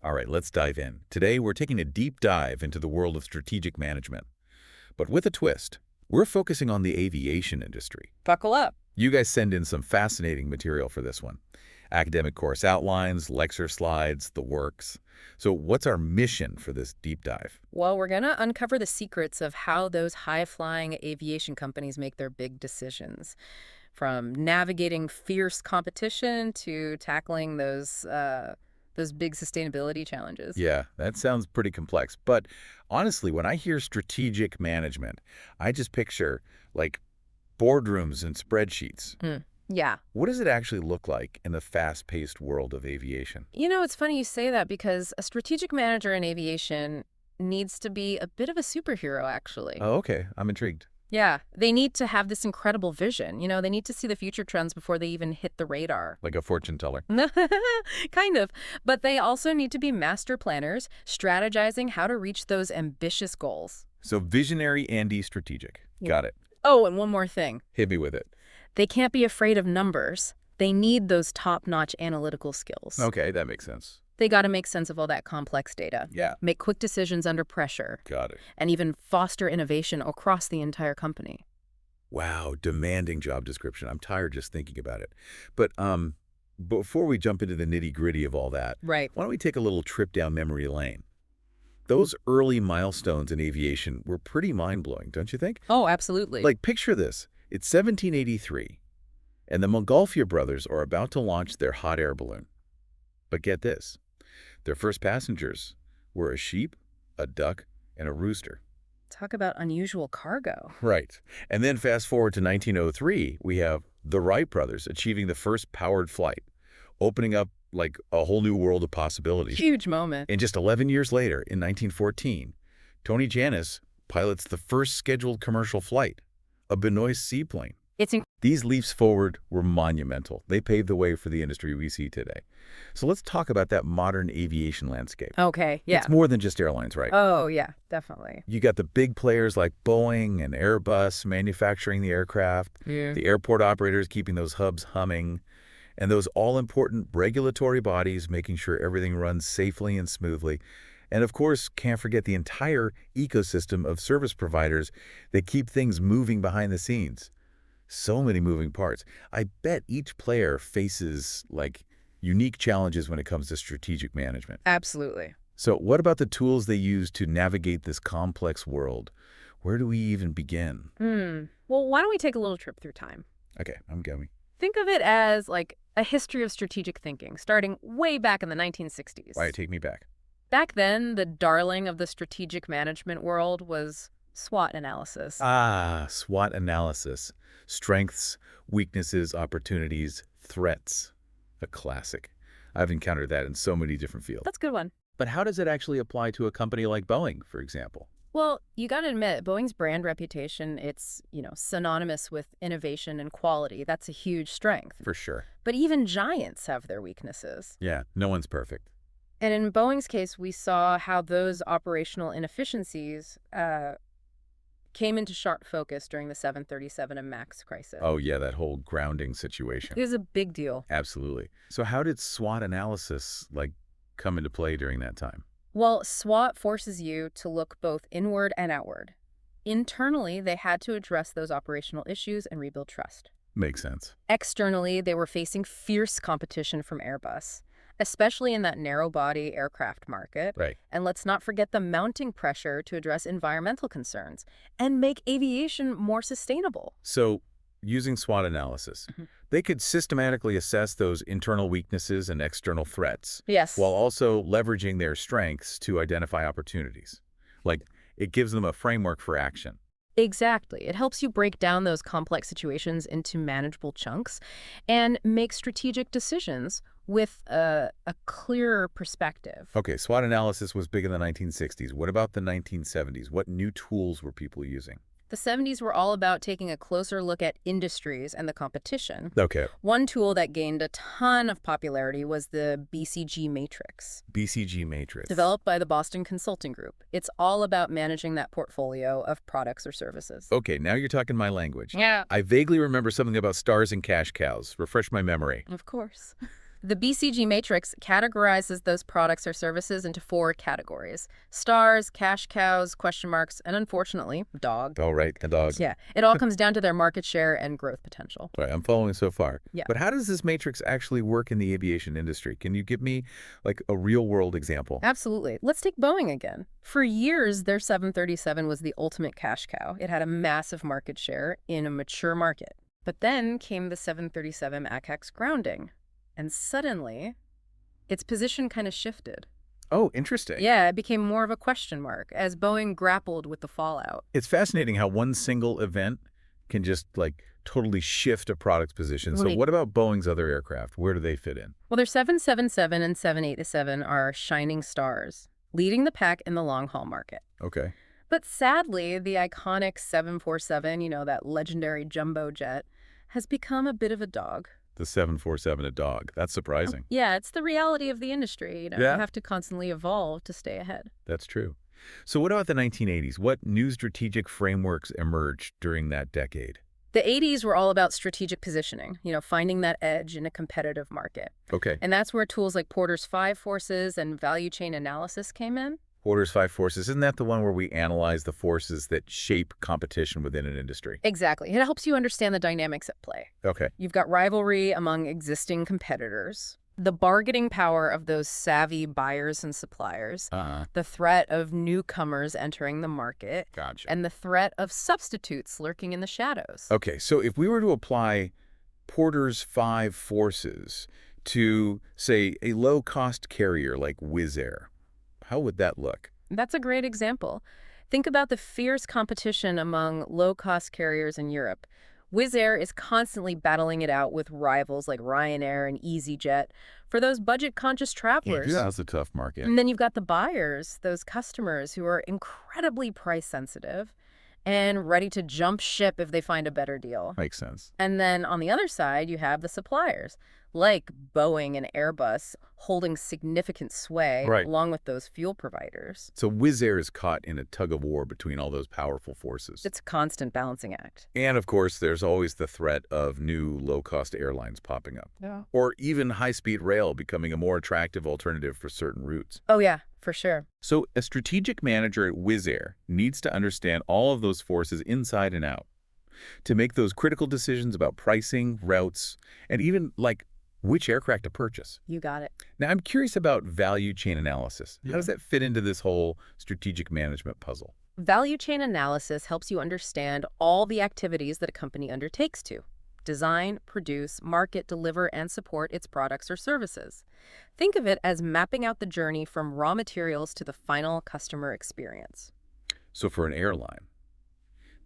All right, let's dive in. Today, we're taking a deep dive into the world of strategic management. But with a twist, we're focusing on the aviation industry. Buckle up. You guys send in some fascinating material for this one. Academic course outlines, lecture slides, the works. So what's our mission for this deep dive? Well, we're going to uncover the secrets of how those high-flying aviation companies make their big decisions, from navigating fierce competition to tackling those big sustainability challenges. Yeah, that sounds pretty complex. But honestly, when I hear strategic management, I just picture, like, boardrooms and spreadsheets. Yeah. What does it actually look like in the fast-paced world of aviation? It's funny you say that because a strategic manager in aviation needs to be a bit of a superhero, actually. Oh, okay. I'm intrigued. Yeah, they need to have this incredible vision. They need to see the future trends before they even hit the radar. Like a fortune teller. Kind of. But they also need to be master planners, strategizing how to reach those ambitious goals. So visionary and strategic. Got it. Oh, and one more thing. Hit me with it. They can't be afraid of numbers. They need those top-notch analytical skills. Okay, that makes sense. They got to make sense of all that complex data. Yeah. Make quick decisions under pressure. Got it. And even foster innovation across the entire company. Wow, demanding job description. I'm tired just thinking about it. But before we jump into the nitty-gritty of all that, Right. why don't we take a little trip down memory lane? Those early milestones in aviation were pretty mind-blowing, don't you think? Oh, absolutely. Like, picture this. It's 1783, and the Montgolfier brothers are about to launch their hot air balloon. But get this. Their first passengers were a sheep, a duck, and a rooster. Talk about unusual cargo. Right. And then fast forward to 1903, we have the Wright brothers achieving the first powered flight, opening up like a whole new world of possibilities. Huge moment. And just 11 years later, in 1914, Tony Janis pilots the first scheduled commercial flight, a Benoist seaplane. These leaps forward were monumental. They paved the way for the industry we see today. So let's talk about that modern aviation landscape. Okay, yeah. It's more than just airlines, right? Oh, yeah, definitely. You got the big players like Boeing and Airbus manufacturing the aircraft, Yeah. the airport operators keeping those hubs humming, and those all-important regulatory bodies making sure everything runs safely and smoothly. And of course, can't forget the entire ecosystem of service providers that keep things moving behind the scenes. So many moving parts. I bet each player faces, like, unique challenges when it comes to strategic management. Absolutely. So what about the tools they use to navigate this complex world? Where do we even begin? Well, why don't we take a little trip through time? Okay, I'm going. Think of it as like a history of strategic thinking, starting way back in the 1960s. All right, take me back. Back then, the darling of the strategic management world was SWOT analysis. Ah, SWOT analysis. Strengths, weaknesses, opportunities, threats. A classic. I've encountered that in so many different fields. That's a good one. But how does it actually apply to a company like Boeing, for example? Well, you got to admit, Boeing's brand reputation, it's, synonymous with innovation and quality. That's a huge strength. For sure. But even giants have their weaknesses. Yeah, no one's perfect. And in Boeing's case, we saw how those operational inefficiencies came into sharp focus during the 737 and MAX crisis. Oh, yeah, that whole grounding situation. It was a big deal. Absolutely. So how did SWOT analysis, come into play during that time? Well, SWOT forces you to look both inward and outward. Internally, they had to address those operational issues and rebuild trust. Makes sense. Externally, they were facing fierce competition from Airbus, especially in that narrow-body aircraft market. Right. And let's not forget the mounting pressure to address environmental concerns and make aviation more sustainable. So, using SWOT analysis, they could systematically assess those internal weaknesses and external threats, Yes. while also leveraging their strengths to identify opportunities. It gives them a framework for action. Exactly. It helps you break down those complex situations into manageable chunks and make strategic decisions with a clearer perspective. Okay, SWOT analysis was big in the 1960s. What about the 1970s? What new tools were people using? The 70s were all about taking a closer look at industries and the competition. Okay. One tool that gained a ton of popularity was the BCG matrix. BCG matrix. Developed by the Boston Consulting Group. It's all about managing that portfolio of products or services. Okay, now you're talking my language. Yeah. I vaguely remember something about stars and cash cows. Refresh my memory. Of course. The BCG matrix categorizes those products or services into 4 categories: stars, cash cows, question marks, and unfortunately, dog. Oh, right, the dog. Yeah, it all comes down to their market share and growth potential. Right, I'm following so far. Yeah. But how does this matrix actually work in the aviation industry? Can you give me like a real-world example? Absolutely. Let's take Boeing again. For years, their 737 was the ultimate cash cow. It had a massive market share in a mature market. But then came the 737 MAX grounding. And suddenly, its position kind of shifted. Oh, interesting. Yeah, it became more of a question mark as Boeing grappled with the fallout. It's fascinating how one single event can just like totally shift a product's position. So Right. what about Boeing's other aircraft? Where do they fit in? Well, their 777 and 787 are shining stars, leading the pack in the long-haul market. Okay. But sadly, the iconic 747, that legendary jumbo jet, has become a bit of a dog. The 747 a dog. That's surprising. Yeah, it's the reality of the industry. You Yeah. have to constantly evolve to stay ahead. That's true. So what about the 1980s? What new strategic frameworks emerged during that decade? The 80s were all about strategic positioning, finding that edge in a competitive market. Okay. And that's where tools like Porter's 5 forces and value chain analysis came in. Porter's 5 forces. Isn't that the one where we analyze the forces that shape competition within an industry? Exactly. It helps you understand the dynamics at play. Okay. You've got rivalry among existing competitors, the bargaining power of those savvy buyers and suppliers, the threat of newcomers entering the market, Gotcha. and the threat of substitutes lurking in the shadows. Okay, so if we were to apply Porter's 5 forces to, say, a low-cost carrier like Wizz Air, how would that look? That's a great example. Think about the fierce competition among low-cost carriers in Europe. Wizz Air is constantly battling it out with rivals like Ryanair and EasyJet for those budget-conscious travelers. Yeah, that's a tough market. And then you've got the buyers, those customers who are incredibly price-sensitive and ready to jump ship if they find a better deal. Makes sense. And then on the other side, you have the suppliers, like Boeing and Airbus, holding significant sway Right. along with those fuel providers. So Wizz Air is caught in a tug-of-war between all those powerful forces. It's a constant balancing act. And, of course, there's always the threat of new low-cost airlines popping up. Yeah. Or even high-speed rail becoming a more attractive alternative for certain routes. Oh, yeah, for sure. So a strategic manager at Wizz Air needs to understand all of those forces inside and out to make those critical decisions about pricing, routes, and even, like, which aircraft to purchase. You got it. Now, I'm curious about value chain analysis. How does that fit into this whole strategic management puzzle? Value chain analysis helps you understand all the activities that a company undertakes to design, produce, market, deliver, and support its products or services. Think of it as mapping out the journey from raw materials to the final customer experience. So for an airline,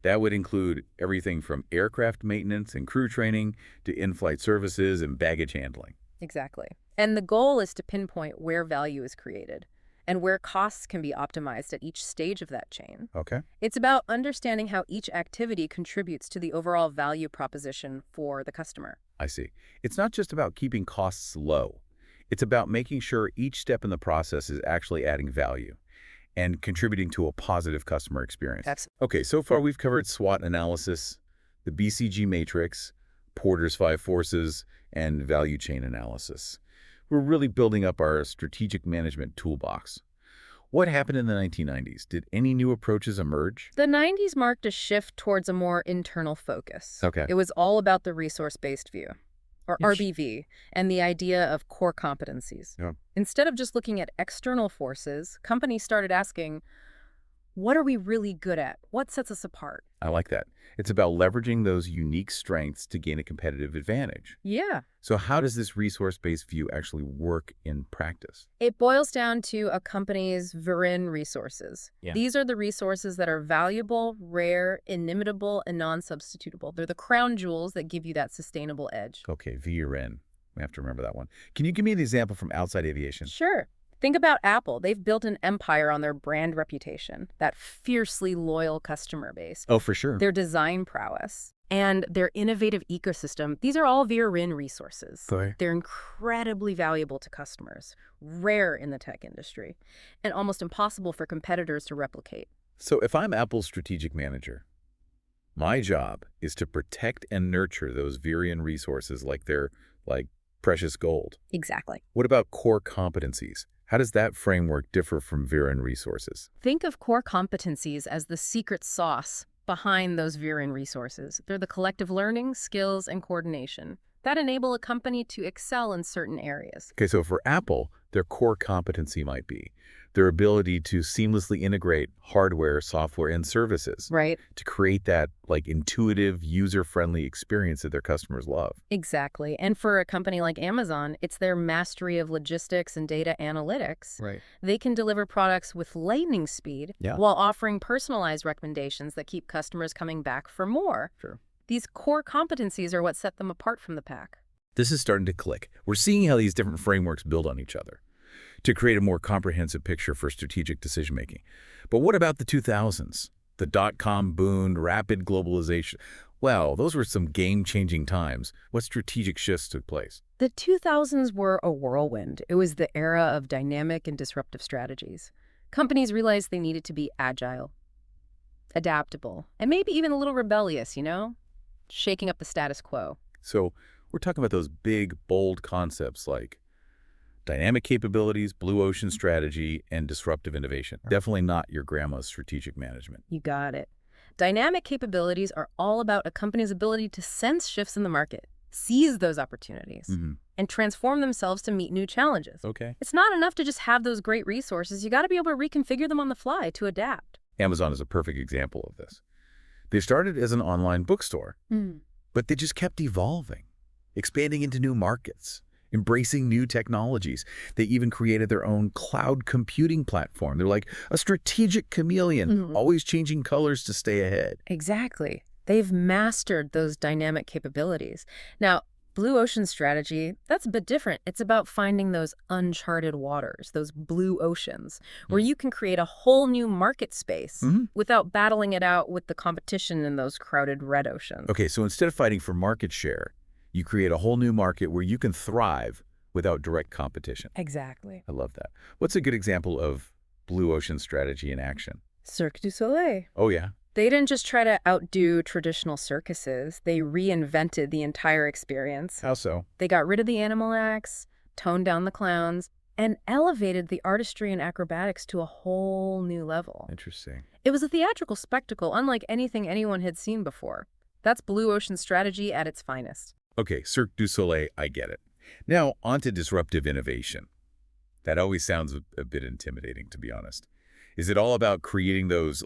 that would include everything from aircraft maintenance and crew training to in-flight services and baggage handling. Exactly. And the goal is to pinpoint where value is created and where costs can be optimized at each stage of that chain. Okay. It's about understanding how each activity contributes to the overall value proposition for the customer. I see. It's not just about keeping costs low. It's about making sure each step in the process is actually adding value and contributing to a positive customer experience. Okay, so far we've covered SWOT analysis, the BCG matrix, Porter's 5 forces, and value chain analysis. We're really building up our strategic management toolbox. What happened in the 1990s? Did any new approaches emerge? The 90s marked a shift towards a more internal focus. Okay. It was all about the resource-based view, or Yes. RBV, and the idea of core competencies. Yeah. Instead of just looking at external forces, companies started asking, what are we really good at? What sets us apart? I like that. It's about leveraging those unique strengths to gain a competitive advantage. Yeah. So how does this resource-based view actually work in practice? It boils down to a company's VRIN resources. Yeah. These are the resources that are valuable, rare, inimitable, and non-substitutable. They're the crown jewels that give you that sustainable edge. Okay, VRN. We have to remember that one. Can you give me an example from outside aviation? Sure. Think about Apple. They've built an empire on their brand reputation, that fiercely loyal customer base, Oh, for sure. their design prowess, and their innovative ecosystem. These are all VRIN resources. Okay. They're incredibly valuable to customers, rare in the tech industry, and almost impossible for competitors to replicate. So if I'm Apple's strategic manager, my job is to protect and nurture those VRN resources like they're like precious gold. Exactly. What about core competencies? How does that framework differ from Viren resources? Think of core competencies as the secret sauce behind those Viren resources. They're the collective learning, skills, and coordination that enable a company to excel in certain areas. Okay, so for Apple, their core competency might be their ability to seamlessly integrate hardware, software, and services Right. to create that intuitive, user-friendly experience that their customers love. Exactly. And for a company like Amazon, it's their mastery of logistics and data analytics. Right. They can deliver products with lightning speed Yeah. while offering personalized recommendations that keep customers coming back for more. Sure. These core competencies are what set them apart from the pack. This is starting to click. We're seeing how these different frameworks build on each other to create a more comprehensive picture for strategic decision-making. But what about the 2000s? The dot-com boom, rapid globalization. Well, those were some game-changing times. What strategic shifts took place? The 2000s were a whirlwind. It was the era of dynamic and disruptive strategies. Companies realized they needed to be agile, adaptable, and maybe even a little rebellious, shaking up the status quo. So we're talking about those big, bold concepts like dynamic capabilities, blue ocean strategy, and disruptive innovation. Definitely not your grandma's strategic management. You got it. Dynamic capabilities are all about a company's ability to sense shifts in the market, seize those opportunities, and transform themselves to meet new challenges. Okay. It's not enough to just have those great resources. You got to be able to reconfigure them on the fly to adapt. Amazon is a perfect example of this. They started as an online bookstore, but they just kept evolving, expanding into new markets, embracing new technologies. They even created their own cloud computing platform. They're like a strategic chameleon, always changing colors to stay ahead. Exactly. They've mastered those dynamic capabilities. Now, blue ocean strategy, that's a bit different. It's about finding those uncharted waters, those blue oceans, where you can create a whole new market space without battling it out with the competition in those crowded red oceans. Okay, so instead of fighting for market share, you create a whole new market where you can thrive without direct competition. Exactly. I love that. What's a good example of blue ocean strategy in action? Cirque du Soleil. Oh, yeah. They didn't just try to outdo traditional circuses. They reinvented the entire experience. How so? They got rid of the animal acts, toned down the clowns, and elevated the artistry and acrobatics to a whole new level. Interesting. It was a theatrical spectacle unlike anything anyone had seen before. That's blue ocean strategy at its finest. Okay, Cirque du Soleil, I get it. Now, on to disruptive innovation. That always sounds a bit intimidating, to be honest. Is it all about creating those,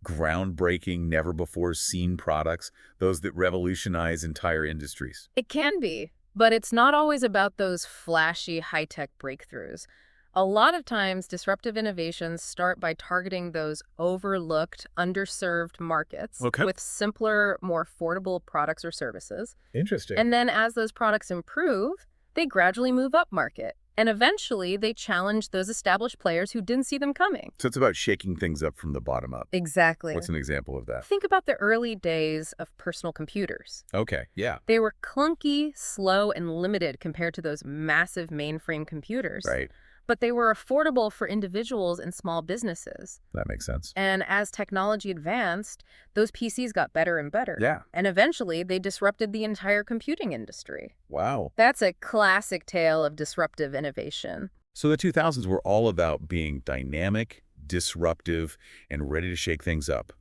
groundbreaking, never-before-seen products, those that revolutionize entire industries? It can be, but it's not always about those flashy, high-tech breakthroughs. A lot of times, disruptive innovations start by targeting those overlooked, underserved markets with simpler, more affordable products or services. Interesting. And then as those products improve, they gradually move up market. And eventually, they challenge those established players who didn't see them coming. So it's about shaking things up from the bottom up. Exactly. What's an example of that? Think about the early days of personal computers. Okay, yeah. They were clunky, slow, and limited compared to those massive mainframe computers. Right. But they were affordable for individuals and small businesses. That makes sense. And as technology advanced, those PCs got better and better. Yeah. And eventually, they disrupted the entire computing industry. Wow. That's a classic tale of disruptive innovation. So the 2000s were all about being dynamic, disruptive, and ready to shake things up.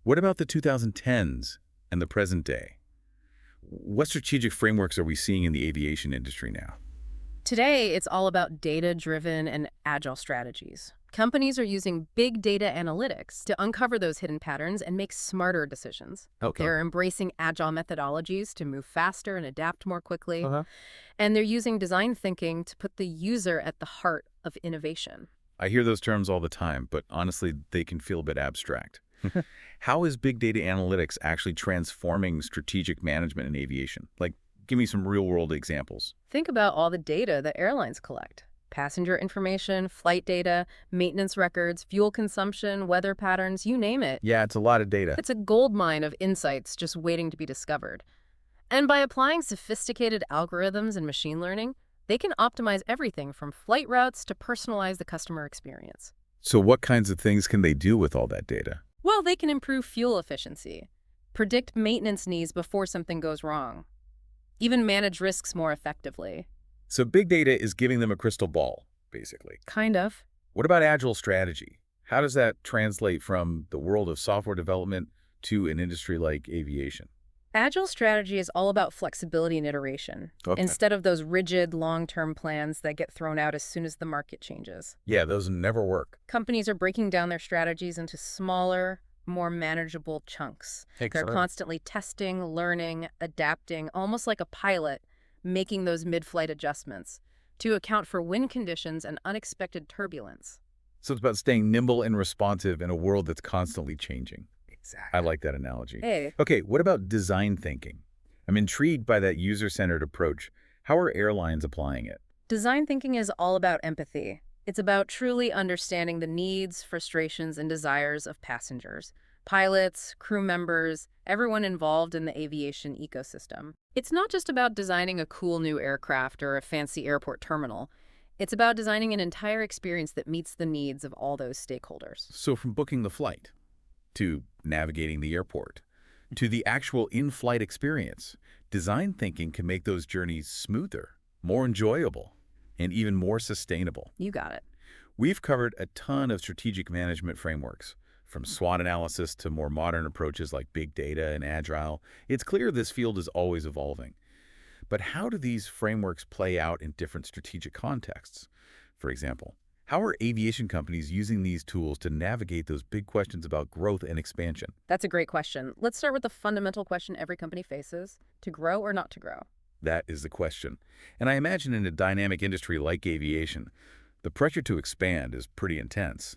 What about the 2010s and the present day? What strategic frameworks are we seeing in the aviation industry now? Today, it's all about data-driven and agile strategies. Companies are using big data analytics to uncover those hidden patterns and make smarter decisions. Okay. They're embracing agile methodologies to move faster and adapt more quickly. And they're using design thinking to put the user at the heart of innovation. I hear those terms all the time, but honestly, they can feel a bit abstract. How is big data analytics actually transforming strategic management in aviation? Give me some real-world examples. Think about all the data that airlines collect. Passenger information, flight data, maintenance records, fuel consumption, weather patterns, you name it. Yeah, it's a lot of data. It's a goldmine of insights just waiting to be discovered. And by applying sophisticated algorithms and machine learning, they can optimize everything from flight routes to personalize the customer experience. So what kinds of things can they do with all that data? Well, they can improve fuel efficiency, predict maintenance needs before something goes wrong, even manage risks more effectively. So big data is giving them a crystal ball, basically. Kind of. What about agile strategy? How does that translate from the world of software development to an industry like aviation? Agile strategy is all about flexibility and iteration, Okay. instead of those rigid, long-term plans that get thrown out as soon as the market changes. Yeah, those never work. Companies are breaking down their strategies into smaller, more manageable chunks. Takes They're time. constantly testing, learning, adapting, almost like a pilot, making those mid-flight adjustments to account for wind conditions and unexpected turbulence. So it's about staying nimble and responsive in a world that's constantly changing. I Exactly. like that analogy. Hey, Okay, what about design thinking? I'm intrigued by that user-centered approach. How are airlines applying it? design thinking is all about empathy. It's about truly understanding the needs, frustrations, and desires of passengers, pilots, crew members, everyone involved in the aviation ecosystem. It's not just about designing a cool new aircraft or a fancy airport terminal. It's about designing an entire experience that meets the needs of all those stakeholders. So from booking the flight, to navigating the airport, to the actual in-flight experience, design thinking can make those journeys smoother, more enjoyable, and even more sustainable. You got it. We've covered a ton of strategic management frameworks, from SWOT analysis to more modern approaches like big data and agile. It's clear this field is always evolving. But how do these frameworks play out in different strategic contexts? For example, how are aviation companies using these tools to navigate those big questions about growth and expansion? That's a great question. Let's start with the fundamental question every company faces: to grow or not to grow? That is the question. And I imagine in a dynamic industry like aviation, the pressure to expand is pretty intense.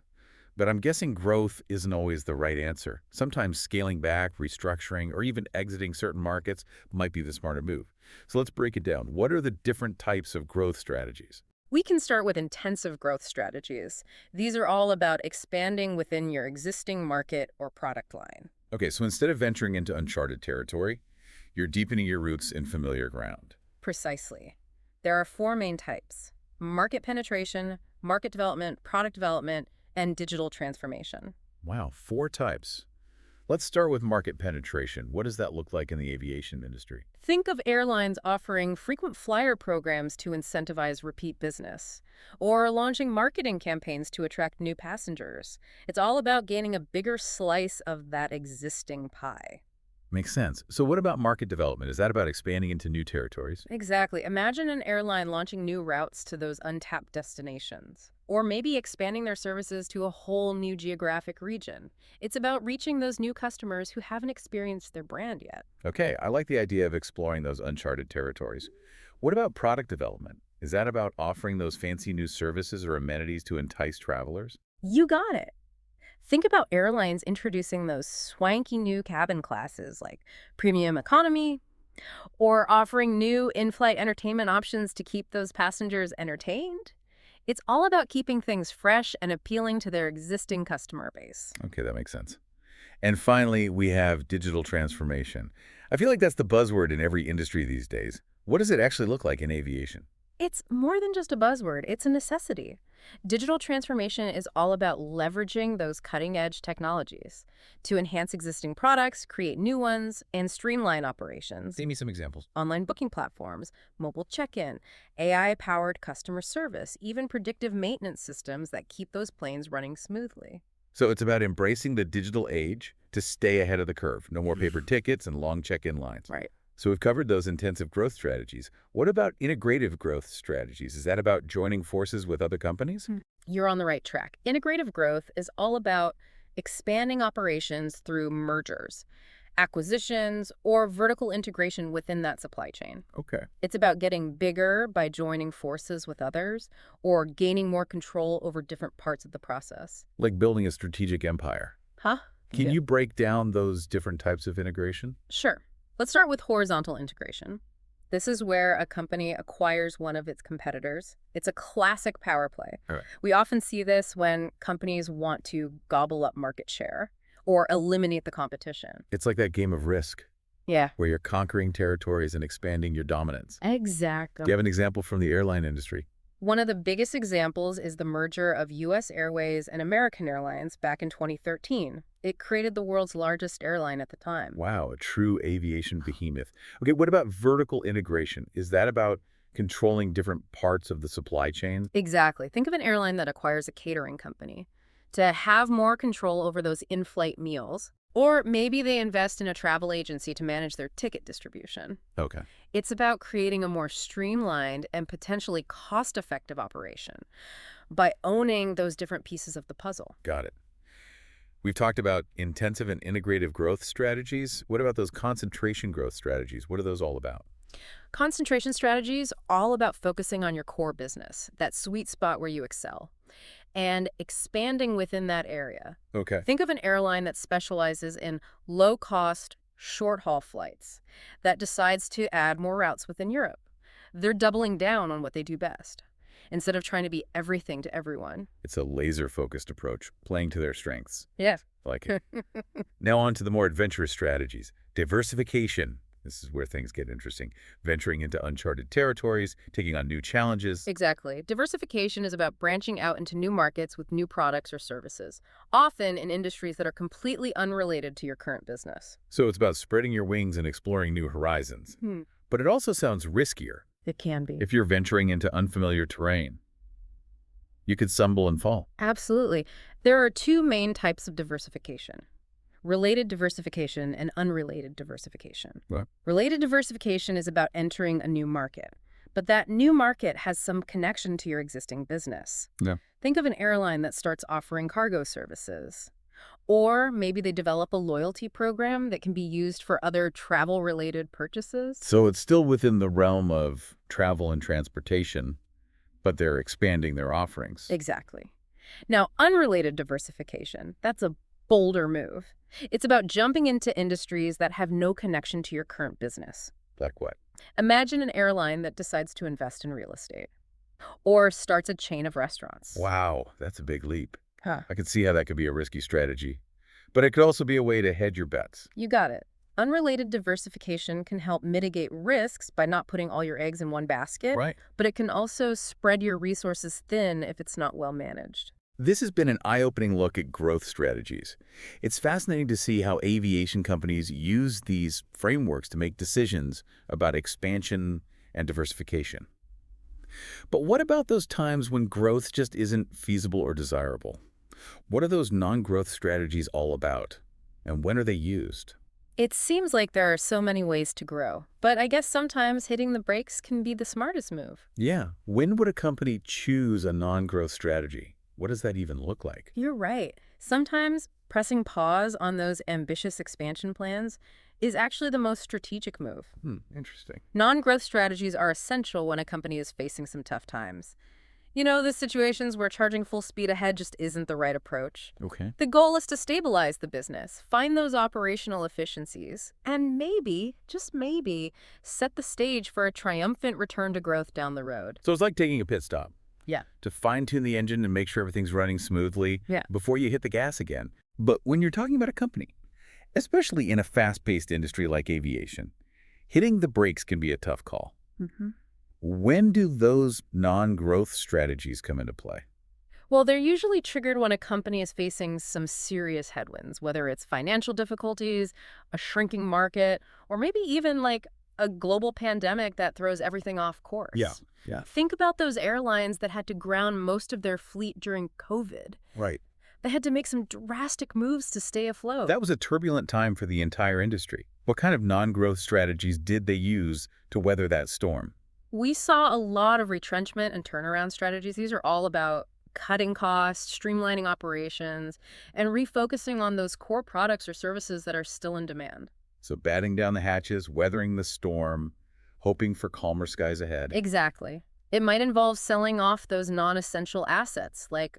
But I'm guessing growth isn't always the right answer. Sometimes scaling back, restructuring, or even exiting certain markets might be the smarter move. So let's break it down. What are the different types of growth strategies? We can start with intensive growth strategies. These are all about expanding within your existing market or product line. Okay, so instead of venturing into uncharted territory, you're deepening your roots in familiar ground. Precisely. There are four main types: market penetration, market development, and digital transformation. Wow, 4 types. Let's start with market penetration. What does that look like in the aviation industry? Think of airlines offering frequent flyer programs to incentivize repeat business, or launching marketing campaigns to attract new passengers. It's all about gaining a bigger slice of that existing pie. Makes sense. So what about market development? Is that about expanding into new territories? Exactly. Imagine an airline launching new routes to those untapped destinations, or maybe expanding their services to a whole new geographic region. It's about reaching those new customers who haven't experienced their brand yet. Okay, I like the idea of exploring those uncharted territories. What about product development? Is that about offering those fancy new services or amenities to entice travelers? You got it. Think about airlines introducing those swanky new cabin classes like premium economy, or offering new in-flight entertainment options to keep those passengers entertained. It's all about keeping things fresh and appealing to their existing customer base. Okay, that makes sense. And finally, we have digital transformation. I feel like that's the buzzword in every industry these days. What does it actually look like in aviation? It's more than just a buzzword, it's a necessity. Digital transformation is all about leveraging those cutting-edge technologies to enhance existing products, create new ones, and streamline operations. Give me some examples. Online booking platforms, mobile check-in, AI-powered customer service, even predictive maintenance systems that keep those planes running smoothly. So it's about embracing the digital age to stay ahead of the curve. No more paper tickets and long check-in lines. Right. So we've covered those intensive growth strategies. What about integrative growth strategies? Is that about joining forces with other companies? You're on the right track. Integrative growth is all about expanding operations through mergers, acquisitions, or vertical integration within that supply chain. Okay. It's about getting bigger by joining forces with others or gaining more control over different parts of the process. Like building a strategic empire. Huh? Can Yeah. you break down those different types of integration? Sure. Let's start with horizontal integration. This is where a company acquires one of its competitors. It's a classic power play. All right. We often see this when companies want to gobble up market share or eliminate the competition. It's like that game of Risk, Yeah, where you're conquering territories and expanding your dominance. Do exactly. you have an example from the airline industry? One of the biggest examples is the merger of U.S. Airways and American Airlines back in 2013. It created the world's largest airline at the time. Wow, a true aviation behemoth. Okay, what about vertical integration? Is that about controlling different parts of the supply chain? Exactly. Think of an airline that acquires a catering company to have more control over those in-flight meals. Or maybe they invest in a travel agency to manage their ticket distribution. Okay. It's about creating a more streamlined and potentially cost-effective operation by owning those different pieces of the puzzle. Got it. We've talked about intensive and integrative growth strategies. What about those concentration growth strategies? What are those all about? Concentration strategies all about focusing on your core business, that sweet spot where you excel, and expanding within that area. Okay. Think of an airline that specializes in low-cost, short-haul flights that decides to add more routes within Europe. They're doubling down on what they do best, instead of trying to be everything to everyone. It's a laser-focused approach, playing to their strengths. Yeah. I like it. Now on to the more adventurous strategies. Diversification. This is where things get interesting. Venturing into uncharted territories, taking on new challenges. Exactly. Diversification is about branching out into new markets with new products or services, often in industries that are completely unrelated to your current business. So it's about spreading your wings and exploring new horizons. Hmm. But it also sounds riskier It can be. if you're venturing into unfamiliar terrain. You could stumble and fall. Absolutely. There are two main types of diversification: related diversification and unrelated diversification. Right. Related diversification is about entering a new market, but that new market has some connection to your existing business. Yeah. Think of an airline that starts offering cargo services. Or maybe they develop a loyalty program that can be used for other travel-related purchases. So it's still within the realm of travel and transportation, but they're expanding their offerings. Exactly. Now, unrelated diversification, that's a bolder move. It's about jumping into industries that have no connection to your current business. Like what? Imagine an airline that decides to invest in real estate or starts a chain of restaurants. Wow, that's a big leap. Huh. I can see how that could be a risky strategy. But it could also be a way to hedge your bets. You got it. Unrelated diversification can help mitigate risks by not putting all your eggs in one basket, Right. but it can also spread your resources thin if it's not well managed. This has been an eye-opening look at growth strategies. It's fascinating to see how aviation companies use these frameworks to make decisions about expansion and diversification. But what about those times when growth just isn't feasible or desirable? What are those non-growth strategies all about? And when are they used? It seems like there are so many ways to grow, but I guess sometimes hitting the brakes can be the smartest move. Yeah. When would a company choose a non-growth strategy? What does that even look like? You're right. Sometimes pressing pause on those ambitious expansion plans is actually the most strategic move. Interesting. Non-growth strategies are essential when a company is facing some tough times. You know, the situations where charging full speed ahead just isn't the right approach. Okay. The goal is to stabilize the business, find those operational efficiencies, and maybe, just maybe, set the stage for a triumphant return to growth down the road. So it's like taking a pit stop. Yeah. To fine-tune the engine and make sure everything's running smoothly before you hit the gas again. But when you're talking about a company, especially in a fast-paced industry like aviation, hitting the brakes can be a tough call. When do those non-growth strategies come into play? Well, they're usually triggered when a company is facing some serious headwinds, whether it's financial difficulties, a shrinking market, or maybe even like a global pandemic that throws everything off course. Yeah. Think about those airlines that had to ground most of their fleet during COVID. Right. They had to make some drastic moves to stay afloat. That was a turbulent time for the entire industry. What kind of non-growth strategies did they use to weather that storm? We saw a lot of retrenchment and turnaround strategies. These are all about cutting costs, streamlining operations, and refocusing on those core products or services that are still in demand. So batting down the hatches, weathering the storm, hoping for calmer skies ahead. Exactly. It might involve selling off those non-essential assets like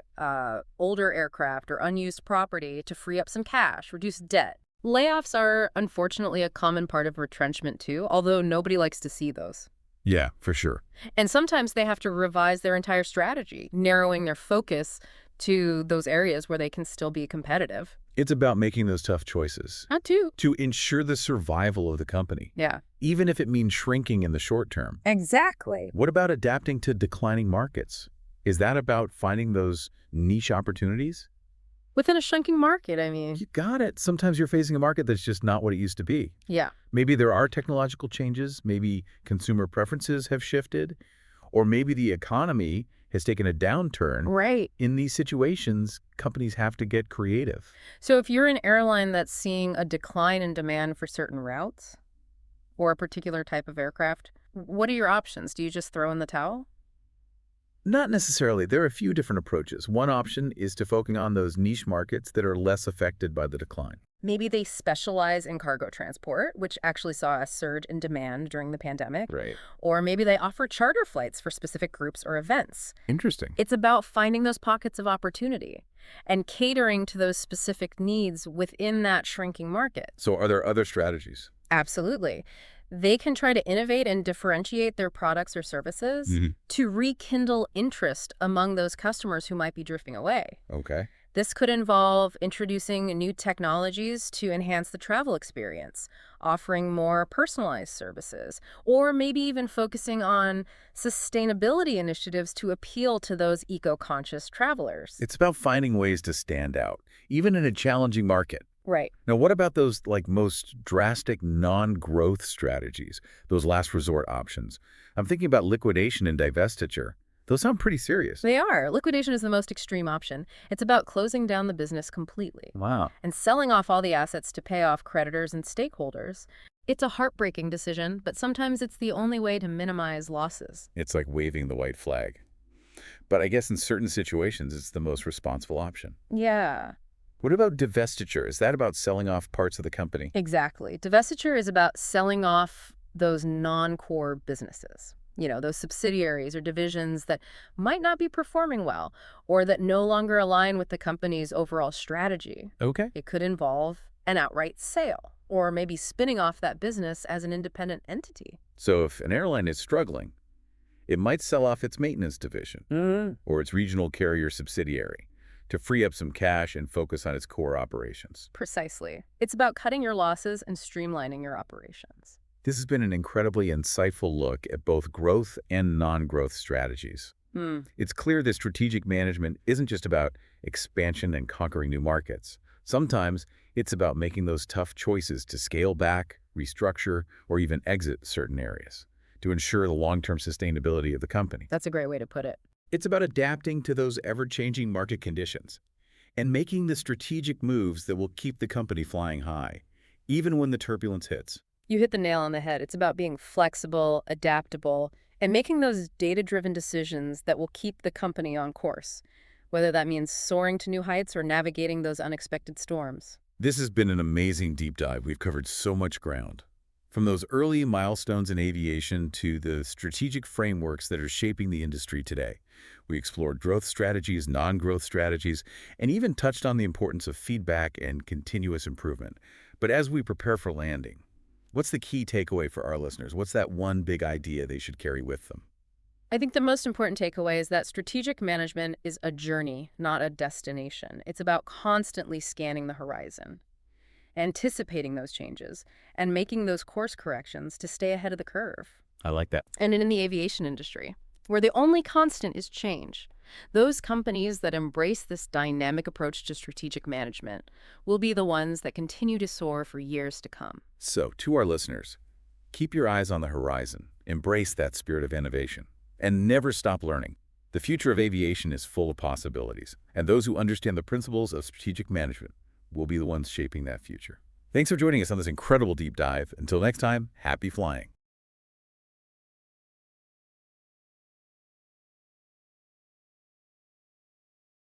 older aircraft or unused property to free up some cash, reduce debt. Layoffs are unfortunately a common part of retrenchment too, although nobody likes to see those. Yeah, for sure. And sometimes they have to revise their entire strategy, narrowing their focus to those areas where they can still be competitive. It's about making those tough choices Not too. to ensure the survival of the company, Yeah. even if it means shrinking in the short term. Exactly. What about adapting to declining markets? Is that about finding those niche opportunities? Within a shrinking market, I mean. You got it. Sometimes you're facing a market that's just not what it used to be. Yeah. Maybe there are technological changes, maybe consumer preferences have shifted, or maybe the economy has taken a downturn. Right. In these situations, companies have to get creative. So if you're an airline that's seeing a decline in demand for certain routes or a particular type of aircraft, what are your options? Do you just throw in the towel? Not necessarily. There are a few different approaches. One option is to focus on those niche markets that are less affected by the decline. Maybe they specialize in cargo transport, which actually saw a surge in demand during the pandemic. Right. Or maybe they offer charter flights for specific groups or events. Interesting. It's about finding those pockets of opportunity and catering to those specific needs within that shrinking market. So are there other strategies? Absolutely. They can try to innovate and differentiate their products or services to rekindle interest among those customers who might be drifting away. Okay. This could involve introducing new technologies to enhance the travel experience, offering more personalized services, or maybe even focusing on sustainability initiatives to appeal to those eco-conscious travelers. It's about finding ways to stand out, even in a challenging market. Right. Now, what about those most drastic non-growth strategies, those last resort options? I'm thinking about liquidation and divestiture. Those sound pretty serious. They are. Liquidation is the most extreme option. It's about closing down the business completely Wow. and selling off all the assets to pay off creditors and stakeholders. It's a heartbreaking decision, but sometimes it's the only way to minimize losses. It's like waving the white flag. But I guess in certain situations, it's the most responsible option. Yeah. What about divestiture? Is that about selling off parts of the company? Exactly. Divestiture is about selling off those non-core businesses. You know, those subsidiaries or divisions that might not be performing well or that no longer align with the company's overall strategy. Okay. It could involve an outright sale or maybe spinning off that business as an independent entity. So if an airline is struggling, it might sell off its maintenance division or its regional carrier subsidiary to free up some cash and focus on its core operations. Precisely. It's about cutting your losses and streamlining your operations. This has been an incredibly insightful look at both growth and non-growth strategies. It's clear that strategic management isn't just about expansion and conquering new markets. Sometimes it's about making those tough choices to scale back, restructure, or even exit certain areas to ensure the long-term sustainability of the company. That's a great way to put it. It's about adapting to those ever-changing market conditions and making the strategic moves that will keep the company flying high, even when the turbulence hits. You hit the nail on the head. It's about being flexible, adaptable, and making those data-driven decisions that will keep the company on course, whether that means soaring to new heights or navigating those unexpected storms. This has been an amazing deep dive. We've covered so much ground. From those early milestones in aviation to the strategic frameworks that are shaping the industry today. We explored growth strategies, non-growth strategies, and even touched on the importance of feedback and continuous improvement. But as we prepare for landing, what's the key takeaway for our listeners? What's that one big idea they should carry with them? I think the most important takeaway is that strategic management is a journey, not a destination. It's about constantly scanning the horizon, anticipating those changes, and making those course corrections to stay ahead of the curve. I like that. And in the aviation industry, where the only constant is change, those companies that embrace this dynamic approach to strategic management will be the ones that continue to soar for years to come. So, to our listeners, keep your eyes on the horizon, embrace that spirit of innovation, and never stop learning. The future of aviation is full of possibilities, and those who understand the principles of strategic management will be the ones shaping that future. Thanks for joining us on this incredible deep dive. Until next time, happy flying.